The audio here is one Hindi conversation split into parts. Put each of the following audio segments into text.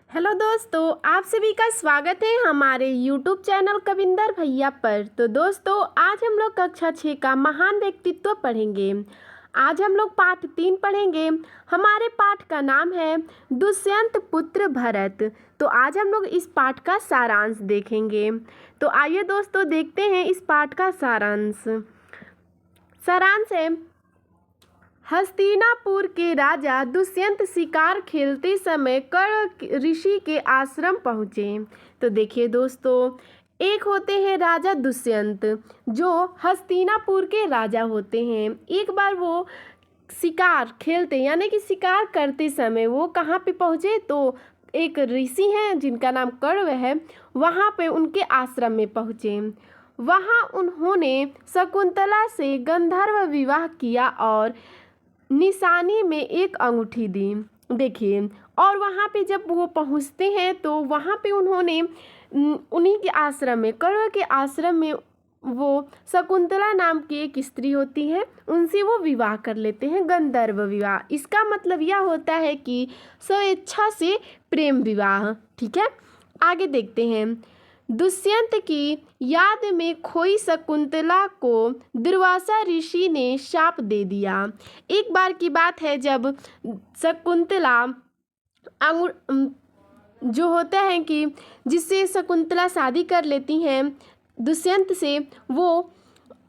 हेलो दोस्तों, आप सभी का स्वागत है हमारे यूट्यूब चैनल कविंदर भैया पर। तो दोस्तों, आज हम लोग कक्षा 6 का महान व्यक्तित्व पढ़ेंगे। आज हम लोग पाठ 3 पढ़ेंगे। हमारे पाठ का नाम है दुष्यंत पुत्र भरत। तो आज हम लोग इस पाठ का सारांश देखेंगे। तो आइए दोस्तों, देखते हैं इस पाठ का सारांश है। हस्तिनापुर के राजा दुष्यंत शिकार खेलते समय कर्ण ऋषि के आश्रम पहुँचे। तो देखिए दोस्तों, एक होते हैं राजा दुष्यंत, जो हस्तिनापुर के राजा होते हैं। एक बार वो शिकार खेलते यानी कि शिकार करते समय वो कहाँ पे पहुँचे, तो एक ऋषि हैं जिनका नाम कर्ण है, वहाँ पे उनके आश्रम में पहुँचे। वहाँ उन्होंने शकुंतला से गंधर्व विवाह किया और निशानी में एक अंगूठी दी। देखिए, और वहाँ पे जब वो पहुँचते हैं तो वहाँ पे उन्होंने उन्हीं के आश्रम में, कर्ण के आश्रम में, वो शकुंतला नाम की एक स्त्री होती है, उनसे वो विवाह कर लेते हैं, गंधर्व विवाह। इसका मतलब यह होता है कि स्वेच्छा से प्रेम विवाह। ठीक है, आगे देखते हैं। दुष्यंत की याद में खोई शकुंतला को दुर्वासा ऋषि ने शाप दे दिया। एक बार की बात है, जब शकुंतला जो होता है कि जिससे शकुंतला शादी कर लेती हैं दुष्यंत से, वो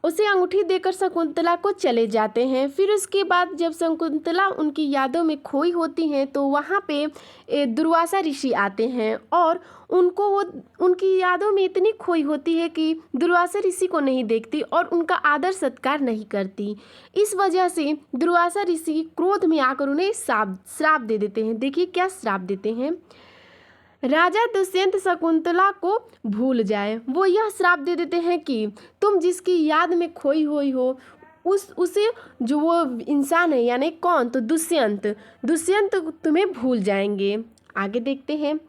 उसे अंगूठी देकर शकुंतला को चले जाते हैं। फिर उसके बाद जब शकुंतला उनकी यादों में खोई होती हैं तो वहाँ पे दुर्वासा ऋषि आते हैं और उनको वो उनकी यादों में इतनी खोई होती है कि दुर्वासा ऋषि को नहीं देखती और उनका आदर सत्कार नहीं करती। इस वजह से दुर्वासा ऋषि क्रोध में आकर उन्हें श्राप दे देते हैं। देखिए क्या श्राप देते हैं। राजा दुष्यंत शकुंतला को भूल जाए, वो यह श्राप दे देते हैं कि तुम जिसकी याद में खोई हुई हो उसे, जो वो इंसान है यानी कौन, तो दुष्यंत तुम्हें भूल जाएंगे। आगे देखते हैं।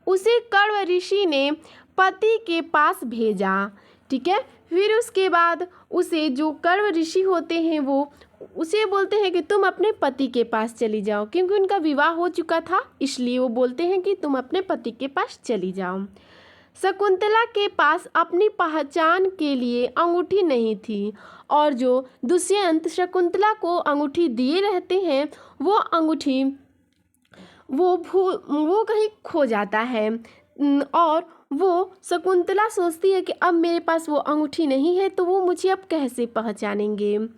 उसे कर्ण ऋषि ने पति के पास भेजा। ठीक है, फिर उसके बाद उसे जो कर्ण ऋषि होते हैं वो उसे बोलते हैं कि तुम अपने पति के पास चली जाओ, क्योंकि उनका विवाह हो चुका था, इसलिए वो बोलते हैं कि तुम अपने पति के पास चली जाओ। शकुंतला के पास अपनी पहचान के लिए अंगूठी नहीं थी और जो दुष्यंत शकुंतला को अंगूठी दिए रहते हैं वो अंगूठी वो कहीं खो जाता है और वो शकुंतला सोचती है कि अब मेरे पास वो अंगूठी नहीं है तो वो मुझे अब कैसे पहचानेंगे।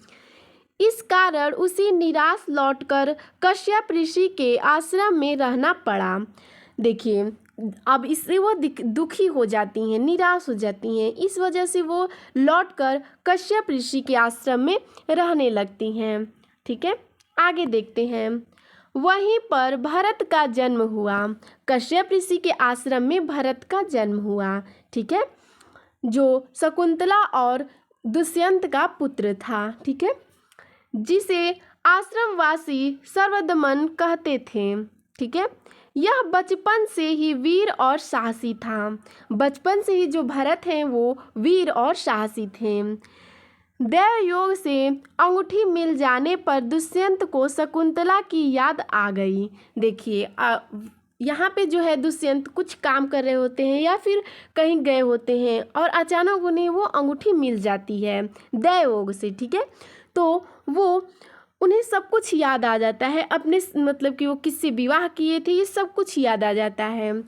इस कारण उसे निराश लौटकर कश्यप ऋषि के आश्रम में रहना पड़ा। देखिए, अब इससे वो दुखी हो जाती हैं, निराश हो जाती हैं। इस वजह से वो लौटकर कश्यप ऋषि के आश्रम में रहने लगती हैं। ठीक है, आगे देखते हैं। वहीं पर भरत का जन्म हुआ। कश्यप ऋषि के आश्रम में भरत का जन्म हुआ। ठीक है, जो शकुंतला और दुष्यंत का पुत्र था। ठीक है, जिसे आश्रमवासी सर्वदमन कहते थे। ठीक है, यह बचपन से ही वीर और साहसी था। बचपन से ही जो भरत हैं वो वीर और साहसी थे। दैव योग से अंगूठी मिल जाने पर दुष्यंत को शकुंतला की याद आ गई। देखिए, यहाँ पे जो है दुष्यंत कुछ काम कर रहे होते हैं या फिर कहीं गए होते हैं और अचानक उन्हें वो अंगूठी मिल जाती है दैव योग से। ठीक है, तो वो उन्हें सब कुछ याद आ जाता है, अपने मतलब कि वो किससे विवाह किए थे ये सब कुछ याद आ जाता है।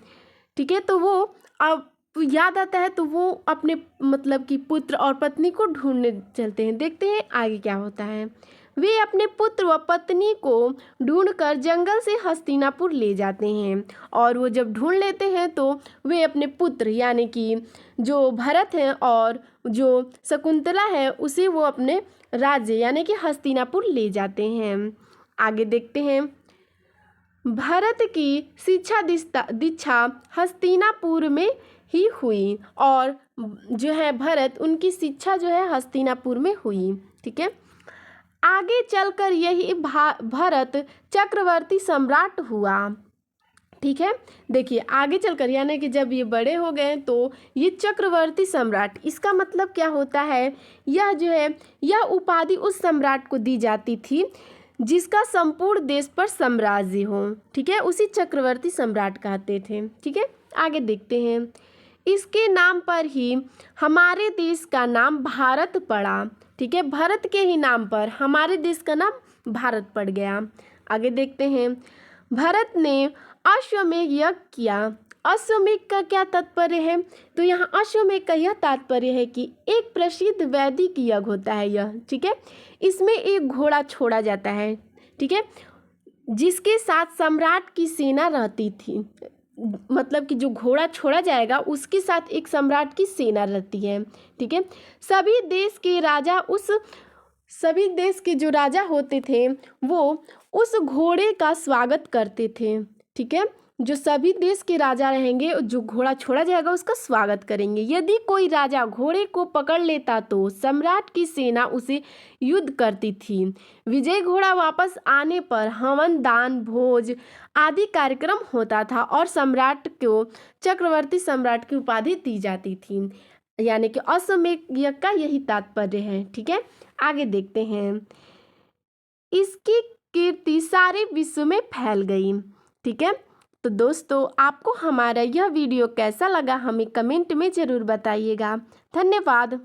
ठीक है, तो वो अब याद आता है तो वो अपने मतलब कि पुत्र और पत्नी को ढूंढने चलते हैं। देखते हैं आगे क्या होता है। वे अपने पुत्र व पत्नी को ढूंढकर जंगल से हस्तिनापुर ले जाते हैं और वो जब ढूंढ लेते हैं तो वे अपने पुत्र यानी कि जो भरत हैं और जो शकुंतला है उसे वो अपने राज्य यानी कि हस्तिनापुर ले जाते हैं। आगे देखते हैं। भरत की शिक्षा दीक्षा हस्तिनापुर में ही हुई और जो है भरत उनकी शिक्षा जो है हस्तिनापुर में हुई। ठीक है, आगे चलकर यही भरत चक्रवर्ती सम्राट हुआ। ठीक है, देखिए आगे चलकर यानी कि जब ये बड़े हो गए तो ये चक्रवर्ती सम्राट, इसका मतलब क्या होता है, यह जो है यह उपाधि उस सम्राट को दी जाती थी जिसका संपूर्ण देश पर साम्राज्य हो। ठीक है, उसी चक्रवर्ती सम्राट कहते थे। ठीक है, आगे देखते हैं। इसके नाम पर ही हमारे देश का नाम भारत पड़ा। ठीक है, भरत के ही नाम पर हमारे देश का नाम भारत पड़ गया। आगे देखते हैं। भरत ने अश्वमेध यज्ञ किया। अश्वमेध का क्या तात्पर्य है? तो यहाँ अश्वमेध का यह तात्पर्य है कि एक प्रसिद्ध वैदिक यज्ञ होता है यह। ठीक है, इसमें एक घोड़ा छोड़ा जाता है। ठीक है, जिसके साथ सम्राट की सेना रहती थी। मतलब कि जो घोड़ा छोड़ा जाएगा उसके साथ एक सम्राट की सेना रहती है। ठीक है, सभी देश के जो राजा होते थे वो उस घोड़े का स्वागत करते थे। ठीक है, जो सभी देश के राजा रहेंगे जो घोड़ा छोड़ा जाएगा उसका स्वागत करेंगे। यदि कोई राजा घोड़े को पकड़ लेता तो सम्राट की सेना उसे युद्ध करती थी। विजय घोड़ा वापस आने पर हवन, दान, भोज आदि कार्यक्रम होता था और सम्राट को चक्रवर्ती सम्राट की उपाधि दी जाती थी। यानी कि अश्वमेध यज्ञ का यही तात्पर्य है। ठीक है, आगे देखते हैं। इसकी कीर्ति सारे विश्व में फैल गई। ठीक है, तो दोस्तों आपको हमारा यह वीडियो कैसा लगा हमें कमेंट में ज़रूर बताइएगा। धन्यवाद।